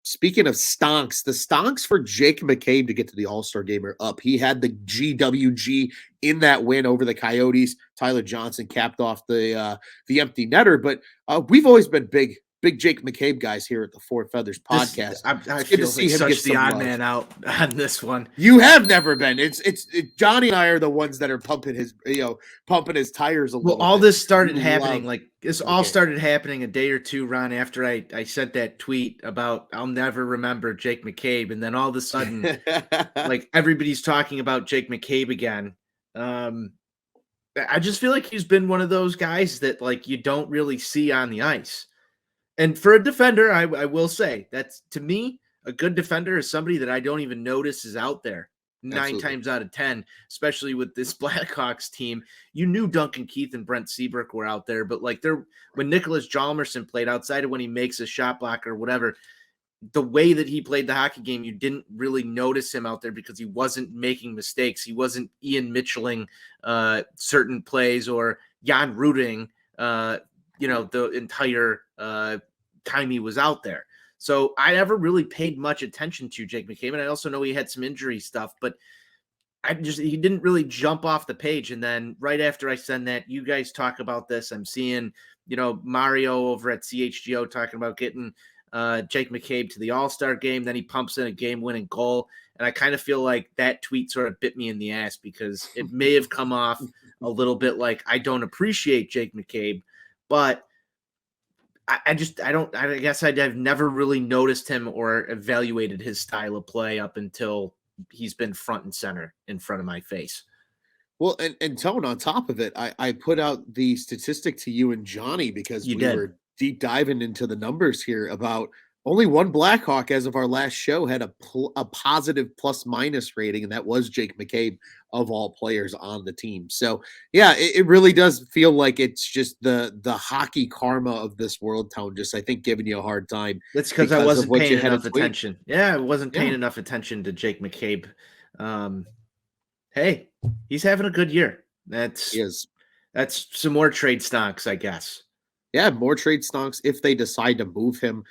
speaking of stonks, the stonks for Jake McCabe to get to the All-Star game are up. He had the GWG in that win over the Coyotes. Tyler Johnson capped off the empty netter, but we've always been big Jake McCabe guys here at the Four Feathers podcast. I It's good to feel see like him get such the some odd love. man out on this one. You have never been. Johnny and I are the ones that are pumping his tires a little. Well, all bit. this started You happening love all McCabe. started happening a day or two, Ron, after I sent that tweet about I'll never remember Jake McCabe, and then all of a sudden, like everybody's talking about Jake McCabe again. I just feel like he's been one of those guys that like you don't really see on the ice. And for a defender, I will say that's to me a good defender is somebody that I don't even notice is out there. Nine Absolutely. times out of 10, especially with this Blackhawks team, you knew Duncan Keith and Brent Seabrook were out there, but like when Nicholas Hjalmarsson played outside of when he makes a shot block or whatever, the way that he played the hockey game, you didn't really notice him out there because he wasn't making mistakes. He wasn't Ian Mitchelling certain plays or Jan Ruding, the entire time he was out there. So I never really paid much attention to Jake McCabe, and I also know he had some injury stuff, but he didn't really jump off the page. And then right after I send that, you guys talk about this. I'm seeing, Mario over at CHGO talking about getting Jake McCabe to the All-Star game. Then he pumps in a game-winning goal. And I kind of feel like that tweet sort of bit me in the ass because it may have come off a little bit like I don't appreciate Jake McCabe, but I guess I've never really noticed him or evaluated his style of play up until he's been front and center in front of my face. Well, and Tone, on top of it, I put out the statistic to you and Johnny because we were deep diving into the numbers here about only one Blackhawk as of our last show had a positive plus-minus rating, and that was Jake McCabe of all players on the team. So, yeah, it really does feel like it's just the hockey karma of this world, Tone, just I think giving you a hard time. That's because I wasn't paying enough attention. Yeah, I wasn't paying enough attention to Jake McCabe. Hey, he's having a good year. That's some more trade stonks, I guess. Yeah, more trade stonks if they decide to move him.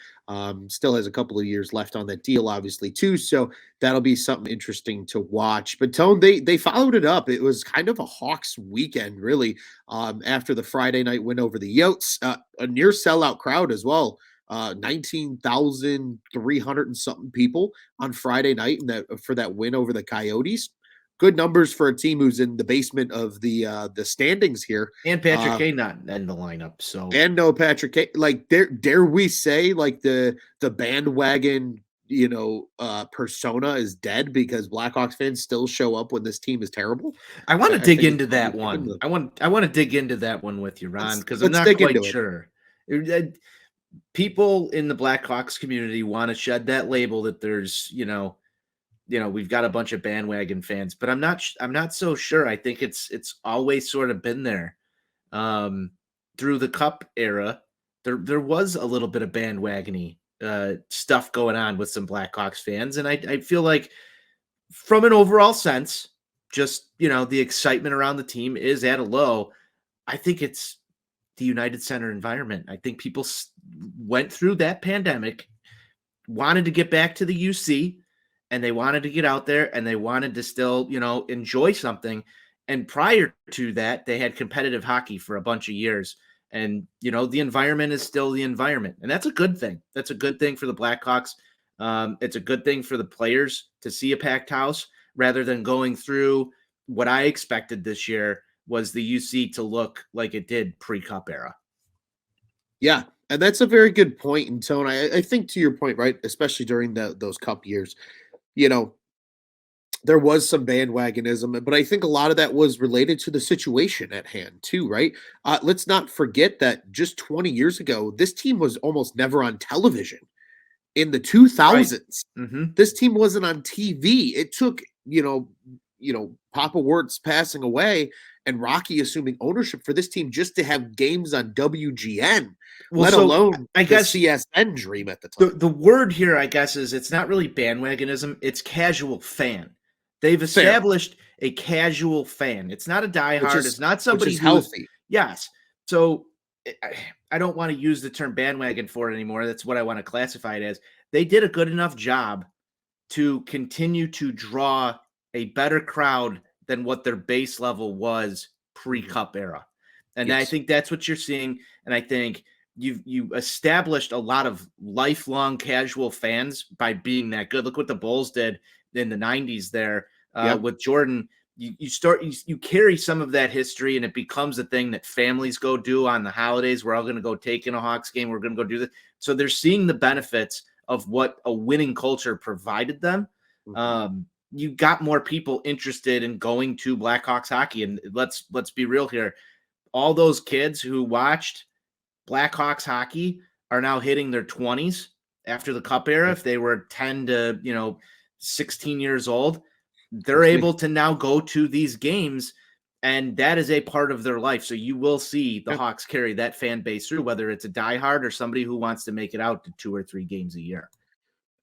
Still has a couple of years left on that deal, obviously, too. So that'll be something interesting to watch. But Tone, they followed it up. It was kind of a Hawks weekend, really, after the Friday night win over the Yotes. A near sellout crowd as well. 19,300 and something people on Friday night for that win over the Coyotes. Good numbers for a team who's in the basement of the standings here. And Patrick Kane not in the lineup. So and no Patrick Kane. Like dare we say like the bandwagon persona is dead because Blackhawks fans still show up when this team is terrible? I want to dig into that one. I want to dig into that one with you, Ron, because I'm not quite sure. People in the Blackhawks community want to shed that label that there's we've got a bunch of bandwagon fans, but I'm not so sure. I think it's always sort of been there. Through the Cup era, there was a little bit of bandwagony stuff going on with some Blackhawks fans, and I feel like from an overall sense, just the excitement around the team is at a low. I think it's the United Center environment. I think people went through that pandemic, wanted to get back to the UC. And they wanted to get out there and they wanted to still, enjoy something. And prior to that, they had competitive hockey for a bunch of years. And, the environment is still the environment. And that's a good thing. That's a good thing for the Blackhawks. It's a good thing for the players to see a packed house rather than going through what I expected this year was the UC to look like it did pre-Cup era. Yeah, and that's a very good point. And Tone, I think to your point, right, especially during those Cup years, there was some bandwagonism, but I think a lot of that was related to the situation at hand too, right? Let's not forget that just 20 years ago, this team was almost never on television. In the 2000s, right. Mm-hmm. This team wasn't on TV. It took, Papa Wirtz passing away and Rocky assuming ownership for this team just to have games on WGN, let alone I guess CSN dream at the time. The word here, I guess, is it's not really bandwagonism. It's casual fan. They've established a casual fan. It's not a diehard. It's not somebody who's healthy. Yes. So I don't want to use the term bandwagon for it anymore. That's what I want to classify it as. they did a good enough job to continue to draw a better crowd than what their base level was pre-cup era. And I Yes. think that's what you're seeing. And I think you established a lot of lifelong casual fans by being that good. Look what the Bulls did in the 90s there Yep. with Jordan. You carry some of that history, and it becomes a thing that families go do on the holidays. We're all going to go take in a Hawks game. We're going to go do this. So they're seeing the benefits of what a winning culture provided them. You got more people interested in going to Blackhawks hockey. And let's be real here. All those kids who watched Blackhawks hockey are now hitting their 20s after the cup era. If they were 10 to 16 years old, they're able to now go to these games, and that is a part of their life. So you will see the Hawks carry that fan base through, whether it's a diehard or somebody who wants to make it out to 2 or 3 games a year.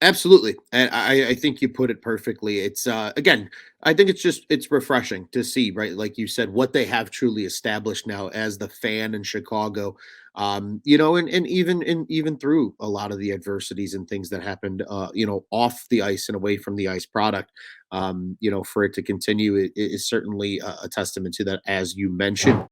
Absolutely. And I think you put it perfectly. It's again, I think it's refreshing to see, right? Like you said, what they have truly established now as the fan in Chicago. And even through a lot of the adversities and things that happened off the ice and away from the ice product. For it to continue, it is certainly a testament to that, as you mentioned.